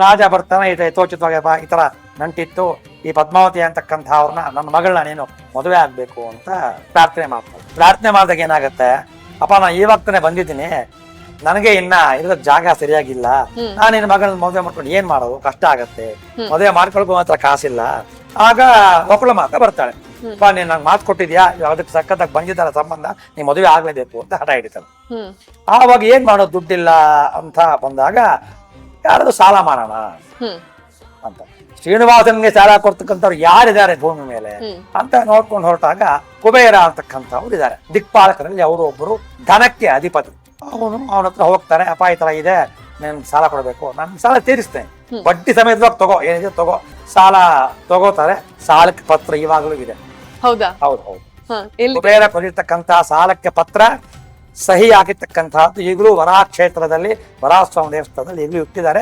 ರಾಜ ಬರ್ತಾನೆ ಯಥೋಚಿತವಾಗಿ ಬಾ, ಈ ತರ ನಂಟಿತ್ತು, ಈ ಪದ್ಮಾವತಿ ಅಂತಕ್ಕಂಥ ಅವ್ರನ್ನ ನನ್ನ ಮಗಳನ್ನ ನೀನು ಮದುವೆ ಆಗ್ಬೇಕು ಅಂತ ಪ್ರಾರ್ಥನೆ ಮಾಡ್ತಾರೆ. ಪ್ರಾರ್ಥನೆ ಮಾಡಿದಾಗ ಏನಾಗತ್ತೆ, ಅಪ್ಪ ನಾನು ಇವಾಗ್ತಾನೆ ಬಂದಿದ್ದೀನಿ, ನನಗೆ ಇನ್ನ ಇರೋದಕ್ಕೆ ಜಾಗ ಸರಿಯಾಗಿಲ್ಲ, ನಾನು ನಿನ್ನ ಮಗಳನ್ನ ಮದುವೆ ಮಾಡ್ಕೊಂಡು ಏನ್ ಮಾಡೋದು, ಕಷ್ಟ ಆಗತ್ತೆ, ಮದುವೆ ಮಾಡ್ಕೊಳ್ಕೋ ಮಾತ್ರ ಕಾಸಿಲ್ಲ. ಆಗ ಒಕ್ಕಳ ಮಾತ ಬರ್ತಾಳೆ, ಅಪ್ಪ ನೀನ್ ನಂಗೆ ಮಾತು ಕೊಟ್ಟಿದ್ಯಾ, ಅದಕ್ಕೆ ಸಖತ್ತಾಗಿ ಬಂದಿದ್ದಾರ ಸಂಬಂಧ, ನೀ ಮದುವೆ ಆಗ್ಲೇಬೇಕು ಅಂತ ಹಠ ಹಿಡಿತಾಳೆ. ಆವಾಗ ಏನ್ ಮಾಡೋದು, ದುಡ್ಡಿಲ್ಲ ಅಂತ ಬಂದಾಗ ಯಾರಾದ್ರೂ ಸಾಲ ಮಾಡೋಣ ಅಂತ, ಶ್ರೀನಿವಾಸನ್ಗೆ ಸಾಲ ಕೊಡ್ತಕ್ಕಂಥವ್ರು ಯಾರಿದ್ದಾರೆ ಭೂಮಿ ಮೇಲೆ ಅಂತ ನೋಡ್ಕೊಂಡು ಹೊರಟಾಗ ಕುಬೇರ ಅಂತಕ್ಕಂಥವ್ರು ಇದ್ದಾರೆ, ದಿಕ್ಪಾಲಕರಲ್ಲಿ ಅವರು ಒಬ್ಬರು ಧನಕ್ಕೆ ಅಧಿಪತಿ. ಅವನ ಹತ್ರ ಹೋಗ್ತಾರೆ, ಅಪ್ಪ ಈ ತರ ಇದೆ, ನನ್ ಸಾಲ ಕೊಡ್ಬೇಕು, ನಾನು ಸಾಲ ತೀರಿಸ್ತೇನೆ, ಬಡ್ಡಿ ಸಮೇತವಾಗಿ ತಗೋ, ಏನಿದೆ ತಗೋ. ಸಾಲ ತಗೋತಾರೆ, ಸಾಲಕ್ಕೆ ಪತ್ರ ಇವಾಗಲೂ ಇದೆ. ಹೌದಾ? ಹೌದು ಹೌದು. ಕುಬೇರ ಕೊಡಿರ್ತಕ್ಕಂಥ ಸಾಲಕ್ಕೆ ಪತ್ರ ಸಹಿ ಹಾಕಿರ್ತಕ್ಕಂಥದ್ದು ಈಗಲೂ ವರಾಹ ಕ್ಷೇತ್ರದಲ್ಲಿ, ವರಾಹ ಸ್ವಾಮಿ ದೇವಸ್ಥಾನದಲ್ಲಿ ಈಗಲೂ ಇಟ್ಟಿದ್ದಾರೆ.